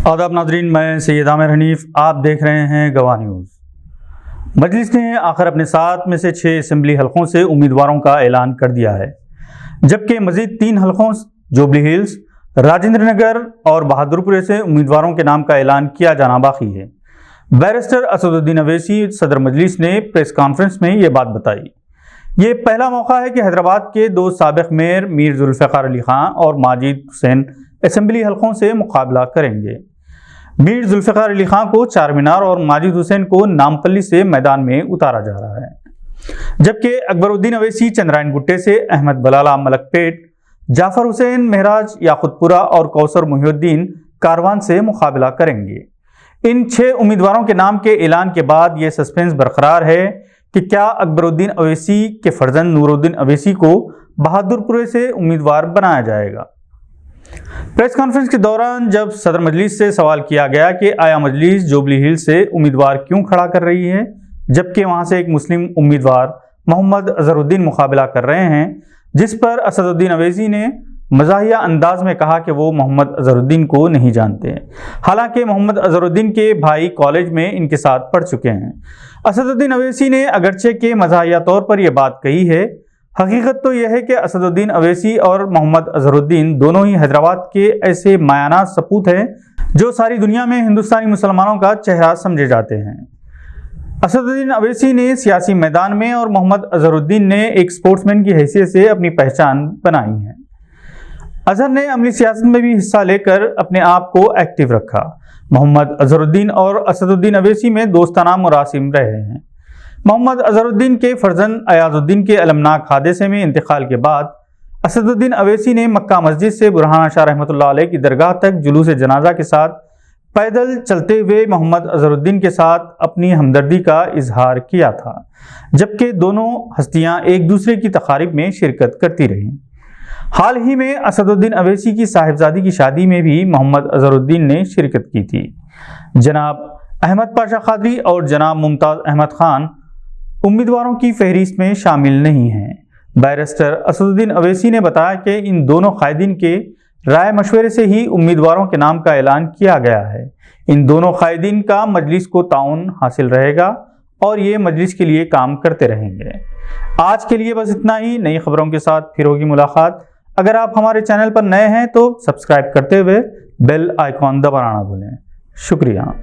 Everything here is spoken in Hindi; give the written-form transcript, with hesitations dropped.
आदाब नाजरीन, मैं सैयद आमिर हनीफ, आप देख रहे हैं गवाह न्यूज़। मजलिस ने आखिर अपने 7 में से 6 असम्बली हलकों से उम्मीदवारों का ऐलान कर दिया है, जबकि मजीद 3 हलकों जुबली हिल्स, राजेंद्र नगर और बहादुरपुर से उम्मीदवारों के नाम का ऐलान किया जाना बाकी है। बैरिस्टर असदुद्दीन अवैसी सदर मजलिस ने प्रेस कॉन्फ्रेंस में ये बात बताई। ये पहला मौका है कि हैदराबाद के 2 साबिक मेयर मीर जुल्फ़िकार अली खान और माजिद हुसैन असम्बली हलकों से मुकाबला करेंगे। मीर जुल्फ़िकार अली खान को चार मीनार और माजिद हुसैन को नामपल्ली से मैदान में उतारा जा रहा है, जबकि अकबरुद्दीन अवैसी चंद्रायन गुट्टे से, अहमद बलाला मलकपेट, जाफर हुसैन महराज याकुतपुरा और कौसर मुहिउद्दीन कारवान से मुकाबला करेंगे। इन 6 उम्मीदवारों के नाम के ऐलान के बाद ये सस्पेंस बरकरार है कि क्या अकबरुद्दीन अवैसी के फर्जंद नूरुद्दीन अवैसी को बहादुरपुर से उम्मीदवार बनाया जाएगा। प्रेस कॉन्फ्रेंस के दौरान जब सदर मजलिस से सवाल किया गया कि आया मजलिस जुबली हिल से उम्मीदवार क्यों खड़ा कर रही है, जबकि वहां से एक मुस्लिम उम्मीदवार मोहम्मद अजहरुद्दीन मुकाबला कर रहे हैं, जिस पर असदुद्दीन अवैसी ने मज़ाहिया अंदाज में कहा कि वो मोहम्मद अजहरुद्दीन को नहीं जानते। हालांकि मोहम्मद अजहरुद्दीन के भाई कॉलेज में इनके साथ पढ़ चुके हैं। असदुद्दीन अवैसी ने अगरचे के मज़ाहिया तौर पर यह बात कही है, हकीकत तो यह है कि असदुद्दीन अवैसी और मोहम्मद अजहरुद्दीन दोनों ही हैदराबाद के ऐसे मायाना सपूत हैं जो सारी दुनिया में हिंदुस्तानी मुसलमानों का चेहरा समझे जाते हैं। असदुद्दीन अवैसी ने सियासी मैदान में और मोहम्मद अजहरुद्दीन ने एक स्पोर्ट्समैन की हैसियत से अपनी पहचान बनाई है। अजहर ने अमली सियासत में भी हिस्सा लेकर अपने आप को एक्टिव रखा। मोहम्मद अजहरुद्दीन और असदुद्दीन अवैसी में दोस्ताना मुरासिम रहे हैं। मोहम्मद अजहरुद्दीन के फर्जंद अयाजुद्दीन के अलमनाक हादसे में इंतकाल के बाद असदुद्दीन अवैसी ने मक्का मस्जिद से बुरहान शाह रहमतुल्लाह अलैह की दरगाह तक जुलूस जनाजा के साथ पैदल चलते हुए मोहम्मद अजहरुद्दीन के साथ अपनी हमदर्दी का इजहार किया था, जबकि दोनों हस्तियां एक दूसरे की तकारीब में शिरकत करती रहीं। हाल ही में असदुद्दीन अवैसी की साहिबजादी की शादी में भी मोहम्मद अजहरुद्दीन ने शिरकत की थी। जनाब अहमद पाशा कादरी और जनाब मुमताज़ अहमद खान उम्मीदवारों की फहरिस्त में शामिल नहीं हैं। बैरिस्टर असदुद्दीन अवैसी ने बताया कि इन दोनों कायदीन के राय मशवरे से ही उम्मीदवारों के नाम का ऐलान किया गया है। इन दोनों कायदीन का मजलिस को ताउन हासिल रहेगा और ये मजलिस के लिए काम करते रहेंगे। आज के लिए बस इतना ही। नई खबरों के साथ फिर होगी मुलाकात। अगर आप हमारे चैनल पर नए हैं तो सब्सक्राइब करते हुए बेल आइकॉन दबाना ना भूलें। शुक्रिया।